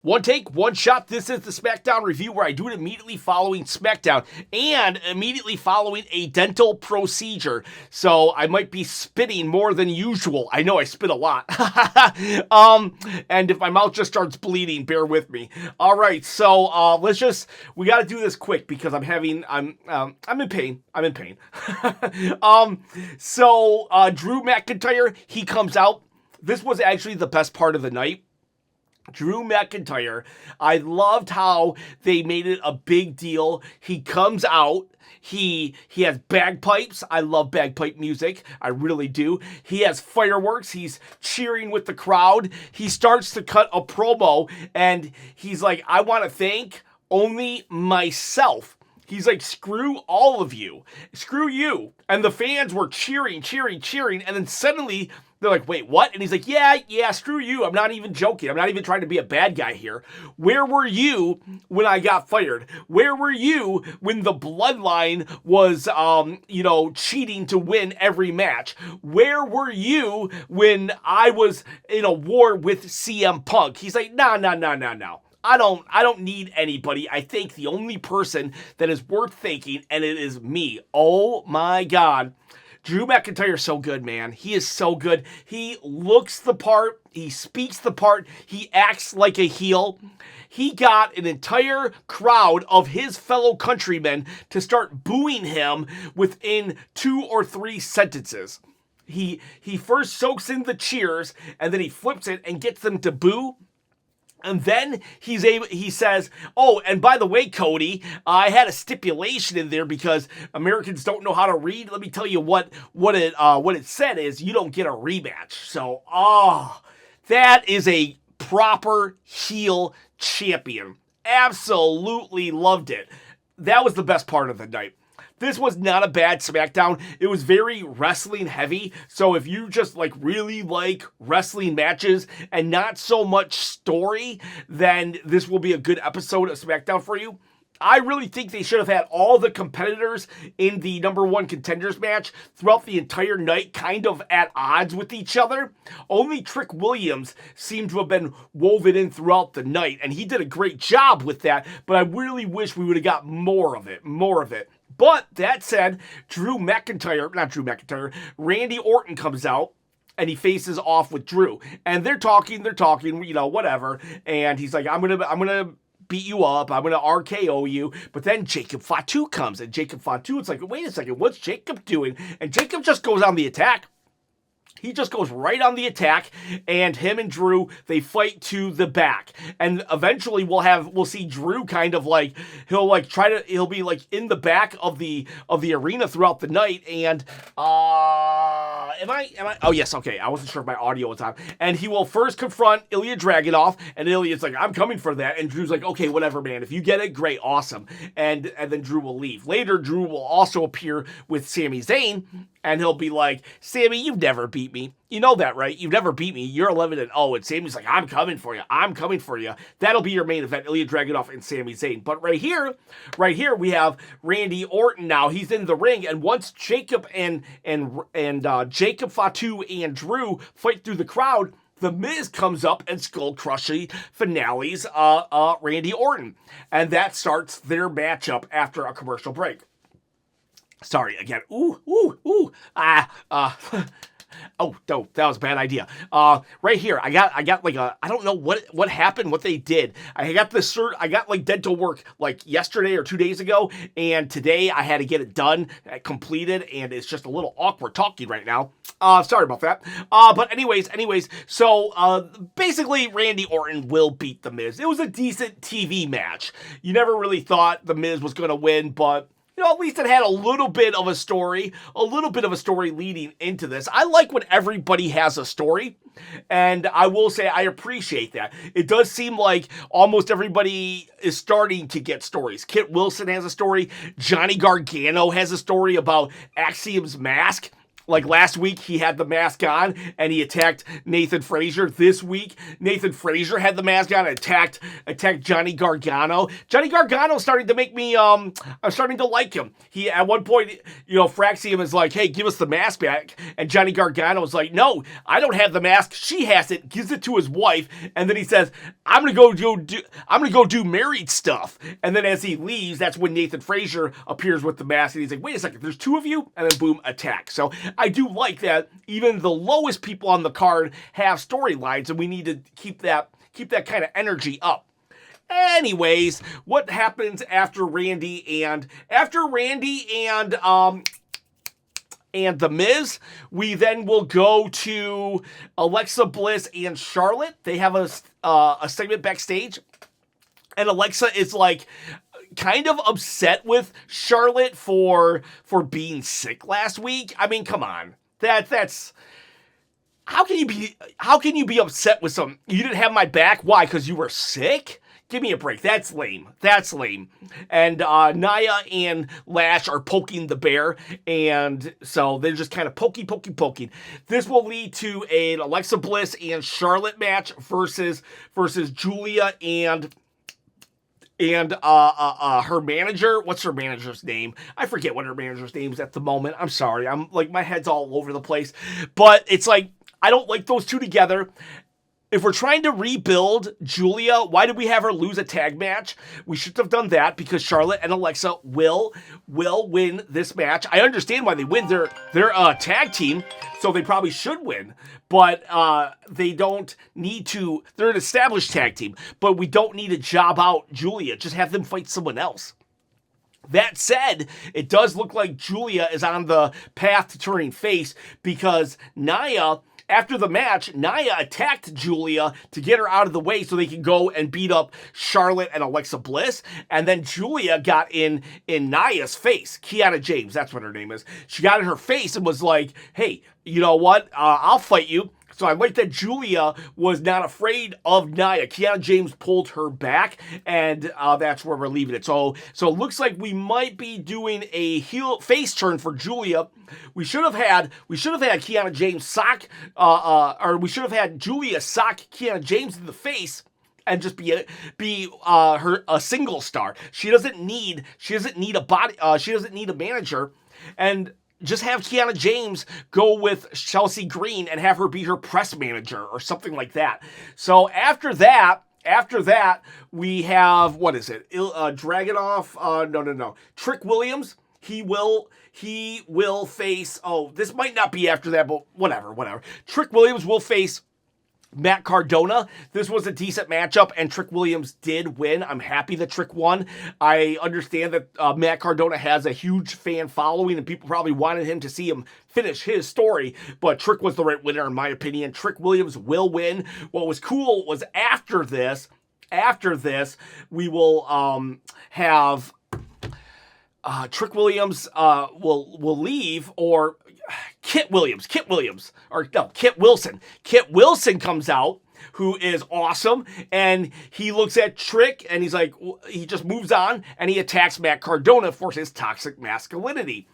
One take, one shot. This is the SmackDown review where I do it immediately following SmackDown and immediately following a dental procedure. So I might be spitting more than usual. I know I spit a lot. And if my mouth just starts bleeding, bear with me. All right, so we got to do this quick because I'm in pain. I'm in pain. Drew McIntyre, he comes out. This was actually the best part of the night. Drew McIntyre, I loved how they made it a big deal. He comes out. He has bagpipes. I love bagpipe music. I really do. He has fireworks. He's cheering with the crowd. He starts to cut a promo, and he's like, I want to thank only myself. He's like, screw all of you. Screw you. And the fans were cheering. And then suddenly they're like, wait, what? And he's like, yeah, screw you. I'm not even joking. I'm not even trying to be a bad guy here. Where were you when I got fired? Where were you when the bloodline was, cheating to win every match? Where were you when I was in a war with CM Punk? He's like, no. I don't need anybody. I think the only person that is worth thanking, and it is me. Oh my God. Drew McIntyre is so good, man. He is so good. He looks the part. He speaks the part. He acts like a heel. He got an entire crowd of his fellow countrymen to start booing him within 2 or 3 sentences. He first soaks in the cheers, and then he flips it and gets them to boo. And then he says, oh, and by the way, Cody, I had a stipulation in there because Americans don't know how to read. Let me tell you what it said is you don't get a rematch. So, that is a proper heel champion. Absolutely loved it. That was the best part of the night. This was not a bad SmackDown. It was very wrestling heavy. So if you just really like wrestling matches and not so much story, then this will be a good episode of SmackDown for you. I really think they should have had all the competitors in the number 1 contenders match throughout the entire night kind of at odds with each other. Only Trick Williams seemed to have been woven in throughout the night, and he did a great job with that, but I really wish we would have got more of it. But that said, Randy Orton comes out and he faces off with Drew. And they're talking, whatever. And he's like, I'm gonna beat you up. I'm going to RKO you. But then Jacob Fatu comes. And Jacob Fatu, it's like, wait a second, what's Jacob doing? And Jacob just goes on the attack. He just goes right on the attack, and him and Drew, they fight to the back. And eventually we'll see Drew kind of he'll be in the back of the arena throughout the night. And oh yes, okay, I wasn't sure if my audio was on. And he will first confront Ilya Dragunov, and Ilya's like, I'm coming for that. And Drew's like, okay, whatever, man. If you get it, great, awesome. And then Drew will leave. Later, Drew will also appear with Sami Zayn, and he'll be like, Sammy, you've never beat me. You know that, right? You've never beat me. You're 11-0. And Sammy's like, I'm coming for you. That'll be your main event, Ilya Dragunov and Sami Zayn. But right here, we have Randy Orton now. He's in the ring. And once Jacob and Jacob Fatu and Drew fight through the crowd, The Miz comes up and skull-crushing finales Randy Orton. And that starts their matchup after a commercial break. Sorry, again. Oh, no, that was a bad idea. Right here, I got I don't know what happened, what they did. I got dental work yesterday or 2 days ago, and today I had to get it done, completed, and it's just a little awkward talking right now. Sorry about that. But anyways, so basically Randy Orton will beat The Miz. It was a decent TV match. You never really thought The Miz was going to win, but at least it had a little bit of a story leading into this. I like when everybody has a story, and I will say I appreciate that. It does seem like almost everybody is starting to get stories. Kit Wilson has a story. Johnny Gargano has a story about Axiom's mask. Like last week, he had the mask on and he attacked Nathan Frazier. This week, Nathan Frazier had the mask on and attacked Johnny Gargano. Johnny Gargano starting to make me, I'm starting to like him. He, at one point, Fraxium is like, hey, give us the mask back. And Johnny Gargano is like, no, I don't have the mask. She has it, gives it to his wife. And then he says, I'm going to go do married stuff. And then as he leaves, that's when Nathan Frazier appears with the mask. And he's like, wait a second, there's two of you? And then boom, attack. So I do like that even the lowest people on the card have storylines, and we need to keep that kind of energy up. Anyways, what happens after Randy and The Miz? We then will go to Alexa Bliss and Charlotte. They have a segment backstage, and Alexa is like kind of upset with Charlotte for being sick last week. I mean, come on. That's how can you be upset with something? You didn't have my back. Why? Because you were sick? Give me a break. That's lame. And Nia and Lash are poking the bear, and so they're just kind of poking. This will lead to an Alexa Bliss and Charlotte match versus Julia and her manager. What's her manager's name? I forget what her manager's name is at the moment. I'm sorry. I'm like, my head's all over the place. But it's like, I don't like those two together. If we're trying to rebuild Julia, why did we have her lose a tag match? We should have done that because Charlotte and Alexa will win this match. I understand why they win. They're a tag team, so they probably should win. But they don't need to. They're an established tag team, but we don't need to job out Julia. Just have them fight someone else. That said, it does look like Julia is on the path to turning face because Nia, after the match, Nia attacked Julia to get her out of the way so they can go and beat up Charlotte and Alexa Bliss. And then Julia got in Nia's face. Kiana James, that's what her name is. She got in her face and was like, hey, you know what? I'll fight you. So I like that Julia was not afraid of Nia. Kiana James pulled her back, and that's where we're leaving it. So it looks like we might be doing a face turn for Julia. We should have had Kiana James sock, or we should have had Julia sock Kiana James in the face and just be her a single star. She doesn't need a body. She doesn't need a manager, and just have Kiana James go with Chelsea Green and have her be her press manager or something like that. So after that, we have, what is it? Dragunov? No. Trick Williams. He will face, this might not be after that, but whatever. Trick Williams will face Matt Cardona. This was a decent matchup, and Trick Williams did win. I'm happy that Trick won. I understand that Matt Cardona has a huge fan following, and people probably wanted him to see him finish his story, but Trick was the right winner, in my opinion. Trick Williams will win. What was cool was after this, we will have Trick Williams will leave, or Kit Williams, or no, Kit Wilson. Kit Wilson comes out, who is awesome, and he looks at Trick, and he's like, he just moves on, and he attacks Matt Cardona for his toxic masculinity.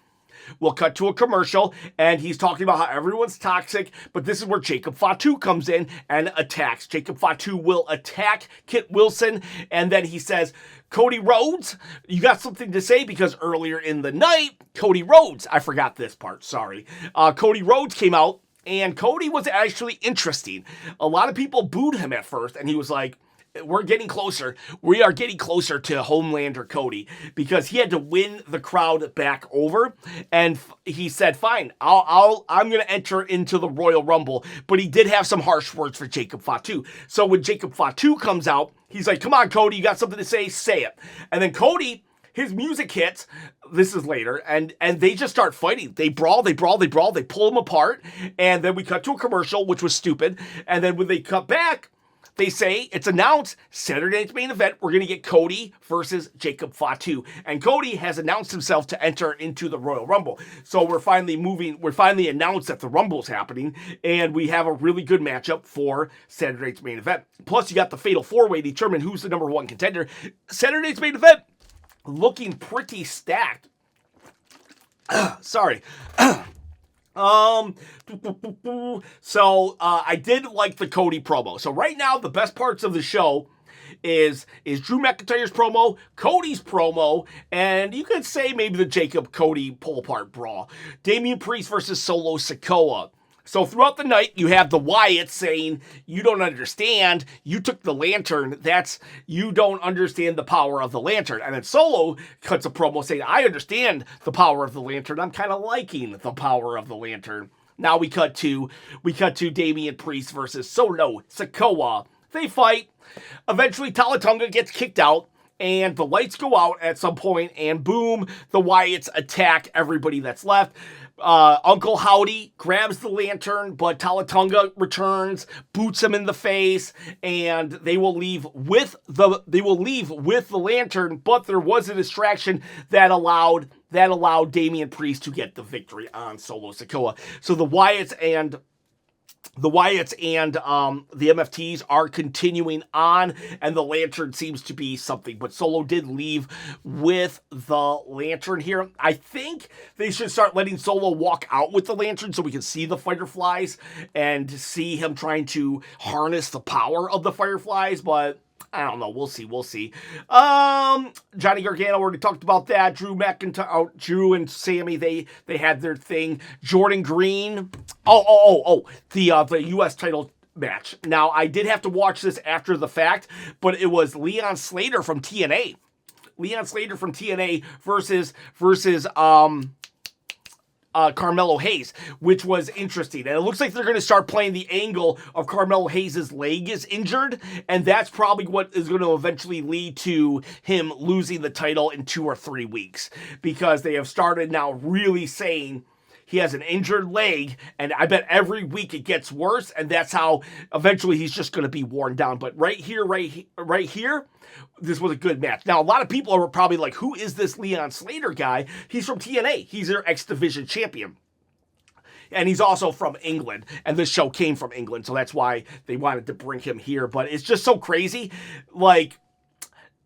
We'll cut to a commercial, and he's talking about how everyone's toxic, but this is where Jacob Fatu comes in and attacks. Jacob Fatu will attack Kit Wilson, and then he says, Cody Rhodes, you got something to say? Because earlier in the night, Cody Rhodes, I forgot this part, sorry. Cody Rhodes came out, and Cody was actually interesting. A lot of people booed him at first, and he was like, we're getting closer. We are getting closer to Homelander Cody, because he had to win the crowd back over, and he said, "Fine, I'm going to enter into the Royal Rumble." But he did have some harsh words for Jacob Fatu. So when Jacob Fatu comes out, he's like, "Come on, Cody, you got something to say? Say it." And then Cody, his music hits. This is later, and they just start fighting. They brawl. They pull him apart, and then we cut to a commercial, which was stupid. And then when they cut back, they say, it's announced, Saturday night's main event, we're going to get Cody versus Jacob Fatu. And Cody has announced himself to enter into the Royal Rumble. So we're finally announced that the Rumble's happening, and we have a really good matchup for Saturday night's main event. Plus, you got the Fatal 4-Way to determine who's the number one contender. Saturday night's main event, looking pretty stacked. Sorry. So I did like the Cody promo. So right now, the best parts of the show is Drew McIntyre's promo, Cody's promo, and you could say maybe the Jacob Cody pull apart brawl. Damian Priest versus Solo Sikoa. So throughout the night, you have the Wyatts saying, you don't understand, you took the lantern, you don't understand the power of the lantern. And then Solo cuts a promo saying, I understand the power of the lantern, I'm kind of liking the power of the lantern. Now we cut to Damian Priest versus Solo Sikoa. They fight. Eventually, Talatunga gets kicked out, and the lights go out at some point, and boom, the Wyatts attack everybody that's left. Uncle Howdy grabs the lantern, but Talatunga returns, boots him in the face, and they will leave with the lantern. But there was a distraction that allowed Damian Priest to get the victory on Solo Sikoa. So the Wyatts and the MFTs are continuing on, and the lantern seems to be something. But Solo did leave with the lantern here. I think they should start letting Solo walk out with the lantern so we can see the Fireflies and see him trying to harness the power of the Fireflies, but I don't know. We'll see. Johnny Gargano, already talked about that. Drew McIntyre, Drew and Sammy, they had their thing. Jordan Green. The U.S. title match. Now, I did have to watch this after the fact, but it was Leon Slater from TNA. Versus Carmelo Hayes, which was interesting. And it looks like they're going to start playing the angle of Carmelo Hayes' leg is injured, and that's probably what is going to eventually lead to him losing the title in 2 or 3 weeks, because they have started now really saying he has an injured leg, and I bet every week it gets worse, and that's how eventually he's just going to be worn down. But right here, this was a good match. Now, a lot of people are probably like, who is this Leon Slater guy? He's from TNA. He's their X Division champion. And he's also from England, and this show came from England, so that's why they wanted to bring him here. But it's just so crazy. Like,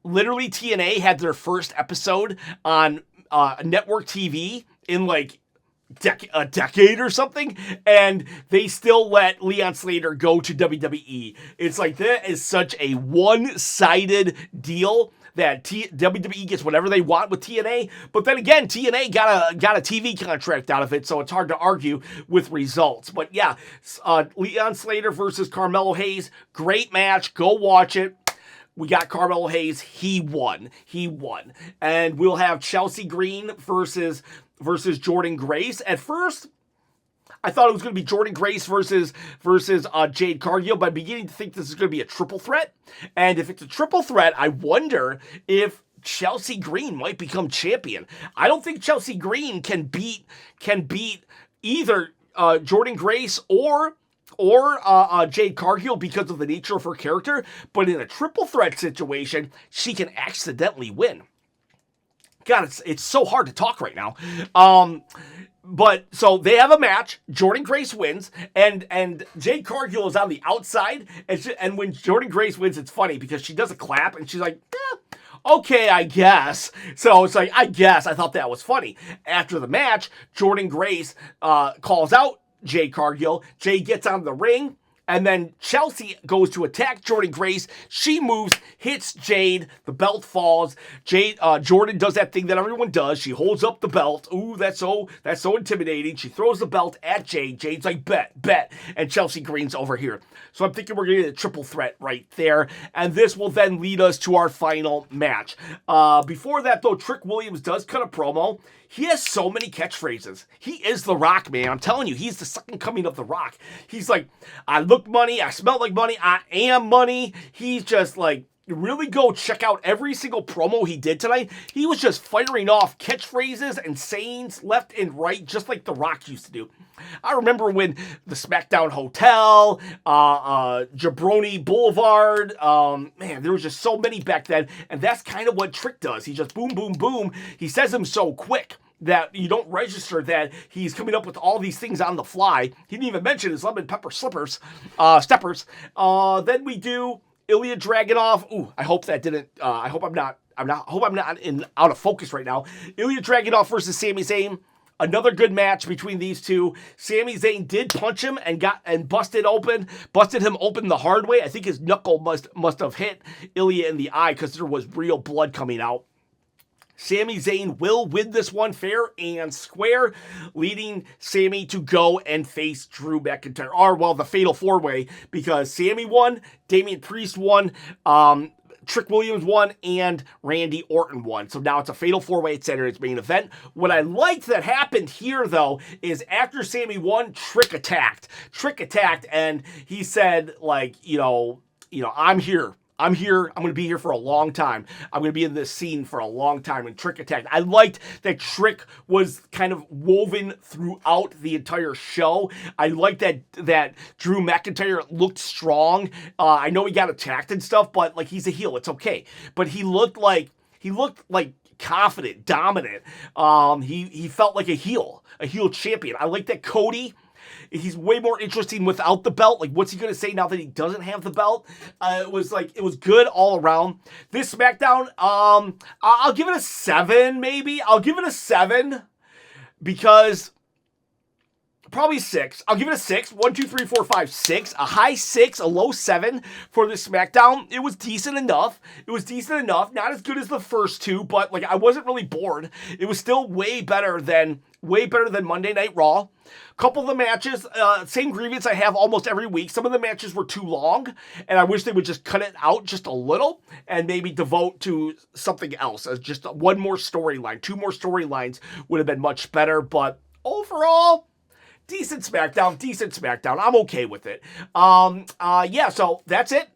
literally TNA had their first episode on network TV in like a decade or something, and they still let Leon Slater go to WWE. It's like, that is such a one-sided deal that WWE gets whatever they want with TNA, but then again, TNA got a TV contract out of it, so it's hard to argue with results. But yeah, Leon Slater versus Carmelo Hayes, great match, go watch it. We got Carmelo Hayes, he won. And we'll have Chelsea Green versus Jordan Grace. At first, I thought it was going to be Jordan Grace versus Jade Cargill, but I'm beginning to think this is going to be a triple threat. And if it's a triple threat, I wonder if Chelsea Green might become champion. I don't think Chelsea Green can beat either Jordan Grace or Jade Cargill because of the nature of her character, but in a triple threat situation, she can accidentally win. God, it's so hard to talk right now. But so they have a match. Jordan Grace wins, and Jade Cargill is on the outside. And when Jordan Grace wins, it's funny because she does a clap and she's like, okay, I guess. So it's like, I guess. I thought that was funny. After the match, Jordan Grace calls out Jade Cargill. Jade gets on the ring. And then Chelsea goes to attack Jordan Grace. She moves, hits Jade. The belt falls. Jordan does that thing that everyone does. She holds up the belt. Ooh, that's so intimidating. She throws the belt at Jade. Jade's like, bet. And Chelsea Green's over here. So I'm thinking we're going to get a triple threat right there. And this will then lead us to our final match. Before that, though, Trick Williams does cut a promo. He has so many catchphrases. He is The Rock, man. I'm telling you, he's the second coming of The Rock. He's like, I look money, I smell like money, I am money. He's just like, really go check out every single promo he did tonight. He was just firing off catchphrases and sayings left and right, just like The Rock used to do. I remember when the SmackDown Hotel, Jabroni Boulevard, man, there was just so many back then, and that's kind of what Trick does. He just boom, boom, boom. He says them so quick that you don't register that he's coming up with all these things on the fly. He didn't even mention his lemon pepper steppers. Then we do Ilya Dragunov. Ooh, I hope that didn't. Hope I'm not out of focus right now. Ilya Dragunov versus Sami Zayn. Another good match between these two. Sami Zayn did punch him and busted him open the hard way. I think his knuckle must have hit Ilya in the eye because there was real blood coming out. Sami Zayn will win this one fair and square, leading Sami to go and face Drew McIntyre. Or, well, the Fatal 4-Way, because Sami won, Damian Priest won, Trick Williams won, and Randy Orton won. So now it's a Fatal 4-Way at Saturday's main event. What I liked that happened here, though, is after Sami won, Trick attacked. And he said, like, I'm here. I'm going to be here for a long time. I'm going to be in this scene for a long time. And Trick attacked. I liked that Trick was kind of woven throughout the entire show. I liked that Drew McIntyre looked strong. I know he got attacked and stuff, but like, he's a heel. It's okay. But he looked like confident, dominant. He felt like a heel champion. I like that Cody. He's way more interesting without the belt. Like, what's he going to say now that he doesn't have the belt? It was good all around. This SmackDown, I'll give it a 7, maybe. I'll give it a 7 because probably 6. I'll give it a 6. 1, 2, 3, 4, 5, 6. A high 6, a low 7 for this SmackDown. It was decent enough. Not as good as the first two, but like, I wasn't really bored. It was still way better than Monday Night Raw. Couple of the matches, same grievance I have almost every week. Some of the matches were too long, and I wish they would just cut it out just a little and maybe devote to something else. Just one more storyline, 2 more storylines would have been much better. But overall, decent SmackDown. I'm okay with it. So that's it.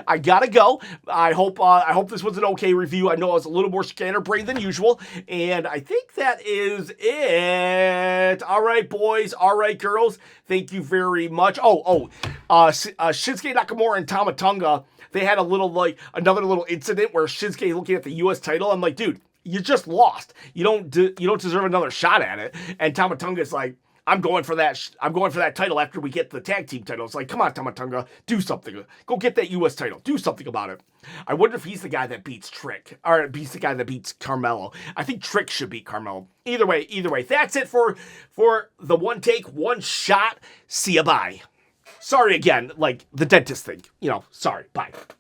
I gotta go. I hope this was an okay review. I know I was a little more scatterbrained than usual, and I think that is it. All right, boys. All right, girls. Thank you very much. Shinsuke Nakamura and Tama Tonga, they had another little incident where Shinsuke looking at the U.S. title. I'm like, dude, you just lost. You don't deserve another shot at it. And Tama Tonga's like, I'm going for that title after we get the tag team title. It's like, come on, Tama Tonga, do something. Go get that U.S. title. Do something about it. I wonder if he's the guy that beats Trick, or beats the guy that beats Carmelo. I think Trick should beat Carmelo. Either way, that's it for the one take, one shot. See ya, bye. Sorry again, like the dentist thing. Sorry, bye.